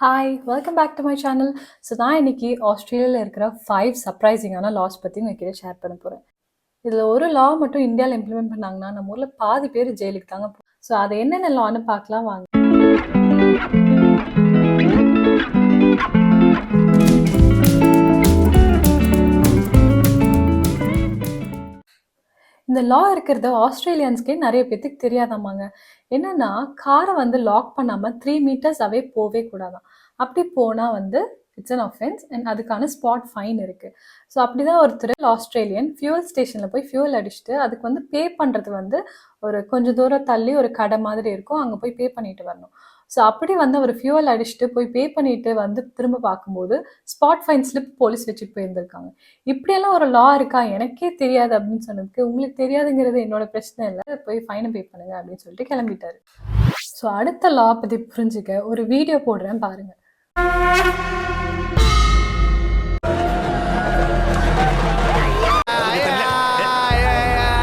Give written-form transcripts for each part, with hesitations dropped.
Hi welcome back to my channel. So நான் இன்னைக்கு ஆஸ்திரேலியாவில் இருக்கிற 5 சர்ப்ரைசிங்கான லாஸ் பற்றி உங்ககிட்ட ஷேர் பண்ண போகிறேன். இதில் ஒரு லா மட்டும் இந்தியாவில் இம்ப்ளிமெண்ட் பண்ணாங்கன்னா நம்ம ஊரில் பாதி பேர் ஜெயிலுக்கு தாங்க போகும். ஸோ அது என்னென்ன லான்னு பார்க்கலாம் வாங்க. இந்த லா இருக்கிறது ஆஸ்திரேலியன்ஸ்க்கே நிறைய பேத்துக்கு தெரியாதாமாங்க. என்னன்னா காரை வந்து லாக் பண்ணாமல் 3 meters அவே போவே கூடாதான். அப்படி போனால் வந்து இட்ஸ் அன் அஃபென்ஸ் அண்ட் அதுக்கான ஸ்பாட் ஃபைன் இருக்குது. ஸோ அப்படி தான் ஒருத்தர் ஆஸ்திரேலியன் ஃபியூல் ஸ்டேஷனில் போய் ஃபியூல் அடிச்சுட்டு அதுக்கு வந்து பே பண்ணுறது வந்து ஒரு கொஞ்சம் தூரம் தள்ளி ஒரு கடை மாதிரி இருக்கும், அங்கே போய் பே பண்ணிட்டு வரணும். ஸோ அப்படி வந்து அவர் ஃபியூவல் அடிச்சுட்டு போய் பே பண்ணிட்டு வந்து திரும்ப பார்க்கும்போது ஸ்பாட் ஃபைன் ஸ்லிப் போலீஸ் வச்சுட்டு போயிருந்திருக்காங்க. இப்படியெல்லாம் ஒரு லா இருக்கா, எனக்கே தெரியாது அப்படின்னு சொன்னதுக்கு, உங்களுக்கு தெரியாதுங்கிறது என்னோட பிரச்சனை இல்லை, போய் ஃபைனை பே பண்ணுங்க அப்படின்னு சொல்லிட்டு கிளம்பிட்டாரு. ஸோ அடுத்த லா பற்றி புரிஞ்சுக்க ஒரு வீடியோ போடுறேன் பாருங்க.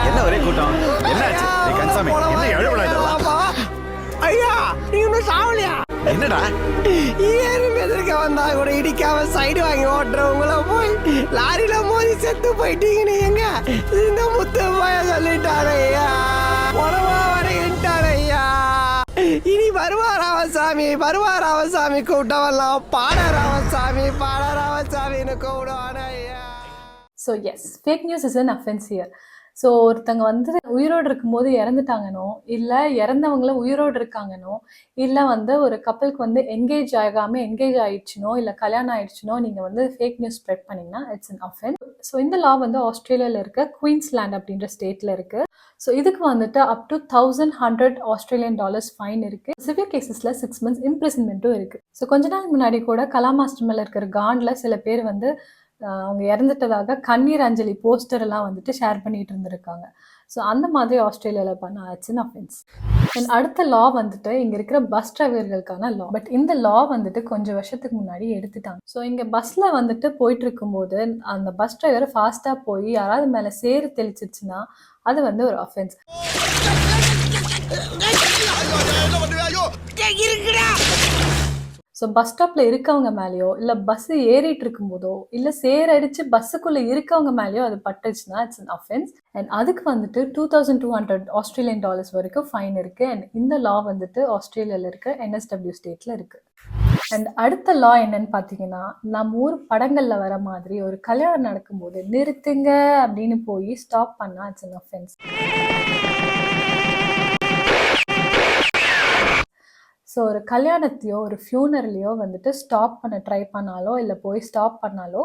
என்ன ஒரே கூட்டம், என்னாச்சு? நீ கன்சாமி என்ன எழுவடா இதெல்லாம்? ஐயா நீ இன்னும் சாவலையா? என்னடா ஏறுங்க எதிர்க்க வந்தா கூட இடிக்காம சைடு வாங்கி ஓட்டுறவங்கள போய் லாரியில மோதி செத்து போயிட்டீங்கன்னு எங்க இந்த முத்து பய சொல்லிட்டாரு ஐயா. உடவா வரையிட்டாரு ஐயா. இனி வருவா ராமசாமி கூட்டவெல்லாம் பாட ராமசாமின்னு கூப்பிடுவான ஐயா. So yes, fake news is an offence here. So ஒருத்தங்க வந்து உயிரோடு இருக்கும்போது இறந்துட்டாங்கனோ, இல்லை இறந்தவங்கள உயிரோடு இருக்காங்கனோ, இல்லை வந்து ஒரு கப்பலுக்கு வந்து என்கேஜ் ஆயிடுச்சுனோ, இல்லை கல்யாணம் ஆயிடுச்சுனோ நீங்கள் வந்து ஃபேக் நியூஸ் ஸ்ப்ரெட் பண்ணிங்கன்னா இட்ஸ் அன் அஃபென்ஸ். ஸோ இந்த லா வந்து ஆஸ்திரேலியாவில் இருக்க குயின்ஸ்லாண்ட் அப்படின்ற ஸ்டேட்டில் இருக்குது. ஸோ இதுக்கு வந்துட்டு up to $1,100 Australian dollars fine இருக்குது. சிவியர் கேசஸில் 6 months இம்ப்ரிசன்மெண்ட்டும் இருக்குது. ஸோ கொஞ்ச நாள் முன்னாடி கூட கலாமாஸ்டர் மேலே இருக்கிற காண்டில் சில பேர் வந்து அவங்க இறந்துட்டதாக கண்ணீர் அஞ்சலி போஸ்டர் எல்லாம் வந்துட்டு ஷேர் பண்ணிட்டு இருந்திருக்காங்க. ஸோ அந்த மாதிரி ஆஸ்திரேலியாவில் பண்ண ஆச்சுன்னு அஃபென்ஸ். அண்ட் அடுத்த லா வந்துட்டு இங்கே இருக்கிற பஸ் டிரைவர்களுக்கான லா. பட் இந்த லா வந்துட்டு கொஞ்சம் வருஷத்துக்கு முன்னாடி எடுத்துட்டாங்க. ஸோ இங்கே பஸ்ஸில் வந்துட்டு போயிட்டு இருக்கும்போது அந்த பஸ் டிரைவர் ஃபாஸ்ட்டாக போய் யாராவது மேலே சேறு தெளிச்சிருச்சுன்னா அது வந்து ஒரு அஃபென்ஸ். ஸோ பஸ் ஸ்டாப்பில் இருக்கவங்க மேலேயோ, இல்லை பஸ்ஸு ஏறிட்டு இருக்கும்போதோ, இல்லை சேரடிச்சு பஸ்ஸுக்குள்ளே இருக்கவங்க மேலேயோ அது பட்டுச்சுன்னா இட்ஸ் அன் அஃபென்ஸ். அண்ட் அதுக்கு வந்துட்டு $2,200 ஆஸ்திரேலியன் டாலர்ஸ் வரைக்கும் ஃபைன் இருக்குது. அண்ட் இந்த லா வந்துட்டு ஆஸ்திரேலியாவில் இருக்க NSW ஸ்டேட்டில் இருக்குது. அண்ட் அடுத்த லா என்னன்னு பார்த்தீங்கன்னா, நம்ம ஊர் படங்களில் வர மாதிரி ஒரு கல்யாணம் நடக்கும்போது நிறுத்துங்க அப்படின்னு போய் ஸ்டாப் பண்ணால் இட்ஸ் அன் அஃபென்ஸ். ஸோ ஒரு கல்யாணத்தையோ ஒரு ஃபியூனரலையோ வந்துட்டு ஸ்டாப் பண்ண ட்ரை பண்ணாலோ இல்லை போய் ஸ்டாப் பண்ணாலோ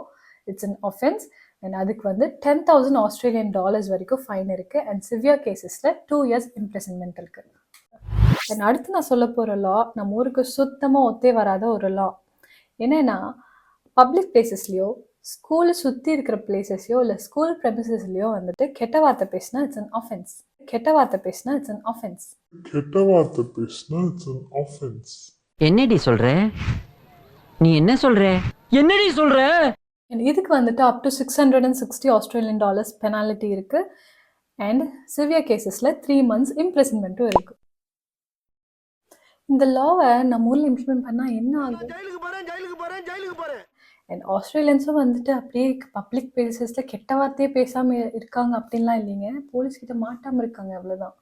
இட்ஸ் அன் அஃபென்ஸ். அண்ட் அதுக்கு வந்து $10,000 ஆஸ்திரேலியன் டாலர்ஸ் வரைக்கும் ஃபைன் இருக்குது. அண்ட் சிவியர் கேசஸில் 2 years இம்ப்ரிசன்மெண்ட் இருக்குது. அண்ட் அடுத்து நான் சொல்ல போகிற லா நம்ம ஊருக்கு சுத்தமாக ஒத்தே வராத ஒரு லா. என்னென்னா, பப்ளிக் பிளேசஸ்லையோ, ஸ்கூலை சுற்றி இருக்கிற பிளேசஸ்லையோ, இல்லை ஸ்கூல் ப்ரெமிசஸ்லையோ வந்துட்டு கெட்ட வார்த்தை பேசினா இட்ஸ் அன் அஃபென்ஸ். என்னடி சொல்ற? நீ என்ன சொல்ற? என்னடி சொல்ற? இதுக்கு வந்துட்டு up to $660 Australian dollars penalty இருக்கு. அண்ட் சிவியர் கேசஸ்ல 3 months இம்ப்ரிசன்மெண்ட்டும் இருக்கு. இந்த லாவை நம்ம ஊர்ல இம்ப்ளிமெண்ட் பண்ணா என்ன ஆகும்? அண்ட் ஆஸ்திரேலியன்ஸும் வந்துட்டு அப்படியே பப்ளிக் பிளேசஸ்ல கெட்ட வார்த்தையே பேசாம இருக்காங்க அப்படின்லாம் இல்லைங்க, போலீஸ்கிட்ட மாட்டாம இருக்காங்க, அவ்வளோதான்.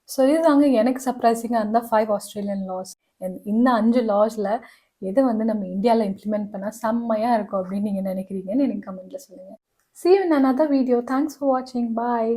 ஸோ இதுதாங்க எனக்கு சர்ப்ரைசிங்காக இருந்தால் 5 ஆஸ்திரேலியன் லாஸ். இந்த 5 லாஸில் எது வந்து நம்ம இந்தியாவில் இம்ப்ளிமெண்ட் பண்ணால் செம்மையாக இருக்கும் அப்படின்னு நீங்கள் நினைக்கிறீங்கன்னு எனக்கு கமெண்ட்டில் சொல்லுங்கள். See you in another video. Thanks for watching. Bye.